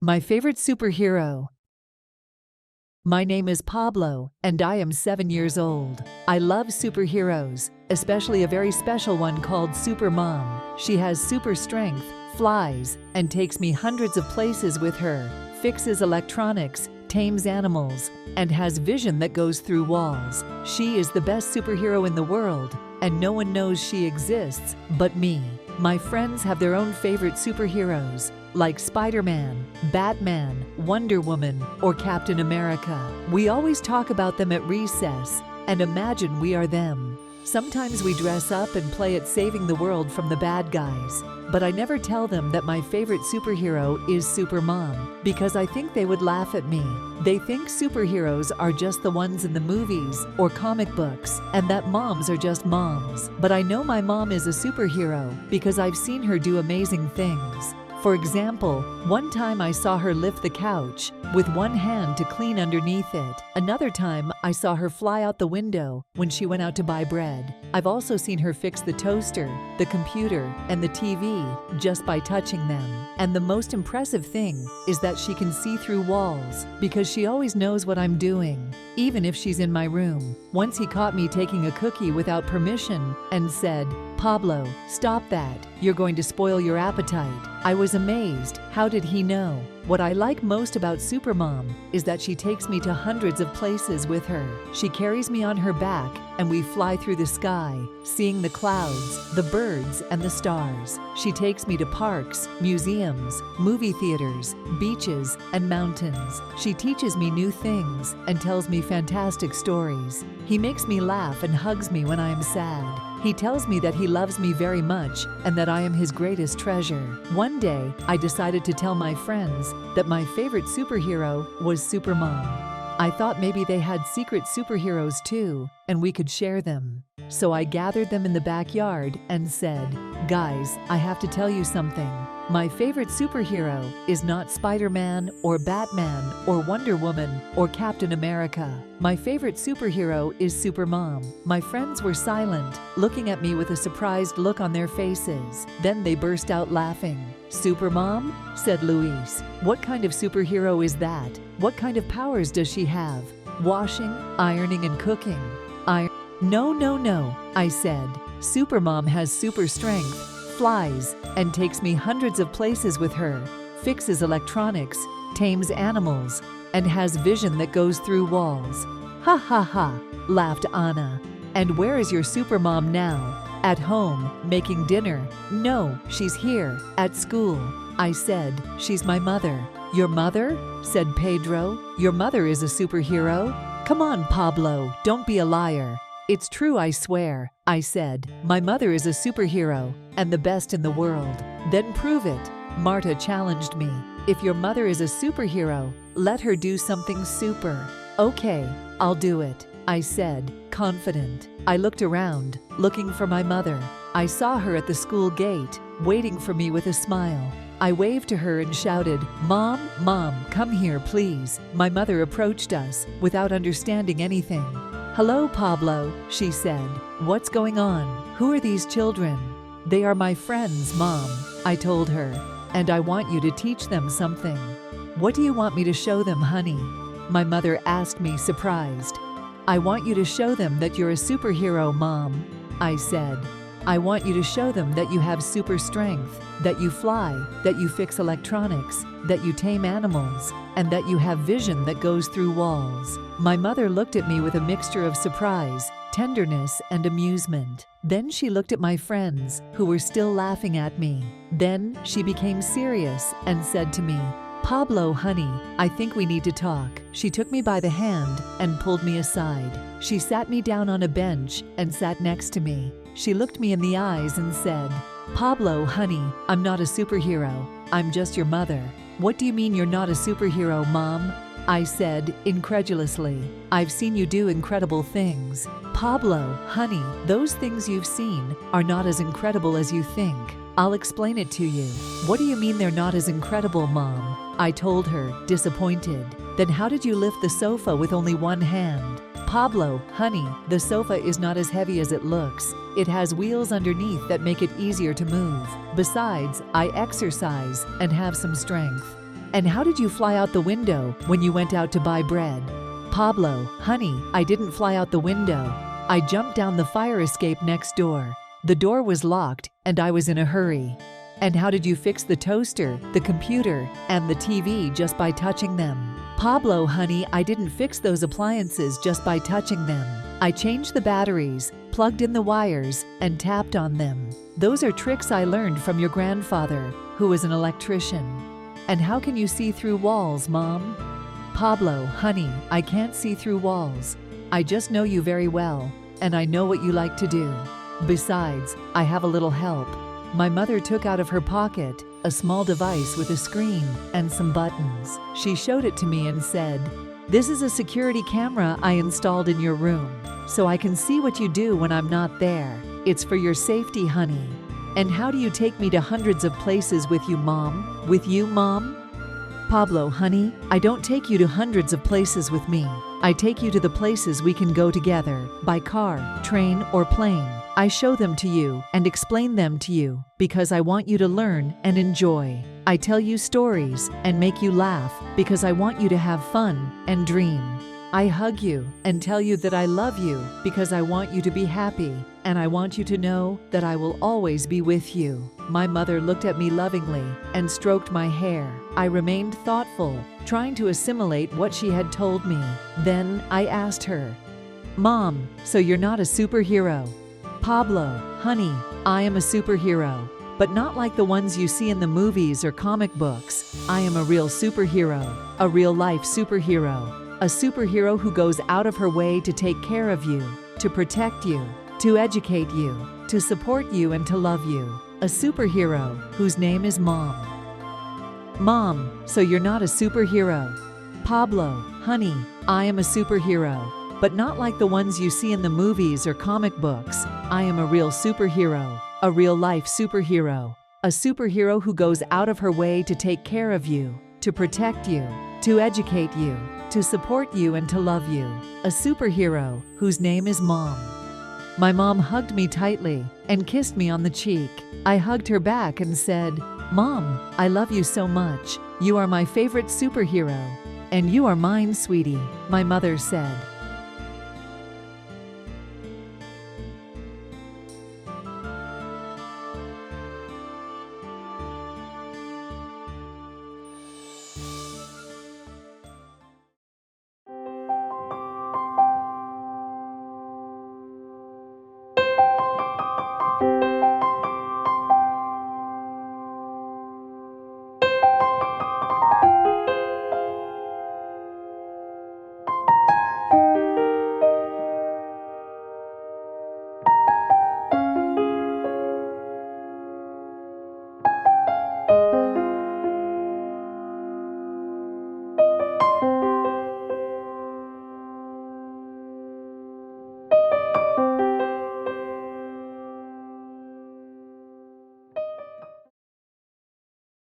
My favorite superhero. My name is Pablo, and I am 7 years old. I love superheroes, especially a very special one called Super Mom. She has super strength, flies, and takes me hundreds of places with her, fixes electronics, tames animals, and has vision that goes through walls. She is the best superhero in the world, and no one knows she exists but me. My friends have their own favorite superheroes, like Spider-Man, Batman, Wonder Woman, or Captain America. We always talk about them at recess and imagine we are them. Sometimes we dress up and play at saving the world from the bad guys, but I never tell them that my favorite superhero is Super Mom, because I think they would laugh at me. They think superheroes are just the ones in the movies or comic books, and that moms are just moms. But I know my mom is a superhero because I've seen her do amazing things. For example, one time I saw her lift the couch with one hand to clean underneath it. Another time, I saw her fly out the window when she went out to buy bread. I've also seen her fix the toaster, the computer, and the TV just by touching them. And the most impressive thing is that she can see through walls because she always knows what I'm doing, even if she's in my room. Once he caught me taking a cookie without permission and said, "Pablo, stop that. You're going to spoil your appetite." I was amazed. How did he know? What I like most about Supermom is that she takes me to hundreds of places with her. She carries me on her back and we fly through the sky, seeing the clouds, the birds, and the stars. She takes me to parks, museums, movie theaters, beaches, and mountains. She teaches me new things and tells me fantastic stories. He makes me laugh and hugs me when I am sad. He tells me that he loves me very much and that I am his greatest treasure. One day, I decided to tell my friends that my favorite superhero was Supermom. I thought maybe they had secret superheroes too, and we could share them. So I gathered them in the backyard and said, "Guys, I have to tell you something. My favorite superhero is not Spider-Man or Batman or Wonder Woman or Captain America. My favorite superhero is Supermom." My friends were silent, looking at me with a surprised look on their faces. Then they burst out laughing. "Supermom?" said Luis. "What kind of superhero is that? What kind of powers does she have? Washing, ironing, and cooking?" No, I said. "Supermom has super strength, flies, and takes me hundreds of places with her, fixes electronics, tames animals, and has vision that goes through walls." "Ha ha ha," laughed Anna. "And where is your Supermom now? At home, making dinner?" "No, she's here, at school." I said, "She's my mother." "Your mother?" said Pedro. "Your mother is a superhero?" "Come on, Pablo, don't be a liar." "It's true, I swear," I said. "My mother is a superhero, and the best in the world." "Then prove it," Marta challenged me. "If your mother is a superhero, let her do something super." "Okay, I'll do it," I said, confident. I looked around, looking for my mother. I saw her at the school gate, waiting for me with a smile. I waved to her and shouted, "Mom, Mom, come here, please." My mother approached us without understanding anything. "Hello, Pablo," she said. "What's going on? Who are these children?" "They are my friends, Mom," I told her, "and I want you to teach them something." "What do you want me to show them, honey?" my mother asked me, surprised. "I want you to show them that you're a superhero, Mom," I said. "I want you to show them that you have super strength, that you fly, that you fix electronics, that you tame animals, and that you have vision that goes through walls." My mother looked at me with a mixture of surprise, tenderness, and amusement. Then she looked at my friends, who were still laughing at me. Then she became serious and said to me, "Pablo, honey, I think we need to talk." She took me by the hand and pulled me aside. She sat me down on a bench and sat next to me. She looked me in the eyes and said, "Pablo, honey, I'm not a superhero. I'm just your mother." "What do you mean you're not a superhero, Mom?" I said, incredulously. "I've seen you do incredible things." "Pablo, honey, those things you've seen are not as incredible as you think. I'll explain it to you." "What do you mean they're not as incredible, Mom?" I told her, disappointed. "Then how did you lift the sofa with only one hand?" "Pablo, honey, the sofa is not as heavy as it looks. It has wheels underneath that make it easier to move. Besides, I exercise and have some strength." And how did you fly out the window when you went out to buy bread? Pablo, honey, I didn't fly out the window. I jumped down the fire escape next door. The door was locked and I was in a hurry. And how did you fix the toaster, the computer, and the TV just by touching them? Pablo, honey, I didn't fix those appliances just by touching them. I changed the batteries, plugged in the wires, and tapped on them. Those are tricks I learned from your grandfather, who was an electrician. And how can you see through walls, Mom? Pablo, honey, I can't see through walls. I just know you very well, and I know what you like to do. Besides, I have a little help. My mother took out of her pocket a small device with a screen and some buttons. She showed it to me and said, "This is a security camera I installed in your room, so I can see what you do when I'm not there. It's for your safety, honey." And how do you take me to hundreds of places with you, Mom? With you, Mom? Pablo, honey, I don't take you to hundreds of places with me. I take you to the places we can go together, by car, train, or plane. I show them to you and explain them to you because I want you to learn and enjoy. I tell you stories and make you laugh because I want you to have fun and dream. I hug you and tell you that I love you because I want you to be happy, and I want you to know that I will always be with you. My mother looked at me lovingly and stroked my hair. I remained thoughtful, trying to assimilate what she had told me. Then I asked her, "Mom, so you're not a superhero?" Pablo, honey, I am a superhero, but not like the ones you see in the movies or comic books. I am a real superhero, a real-life superhero. A superhero who goes out of her way to take care of you, to protect you, to educate you, to support you and to love you. A superhero whose name is Mom. Mom, so you're not a superhero? Pablo, honey, I am a superhero, but not like the ones you see in the movies or comic books. I am a real superhero, a real-life superhero. A superhero who goes out of her way to take care of you, to protect you, to educate you, to support you and to love you. A superhero whose name is Mom. My mom hugged me tightly and kissed me on the cheek. I hugged her back and said, "Mom, I love you so much. You are my favorite superhero." "And you are mine, sweetie," my mother said.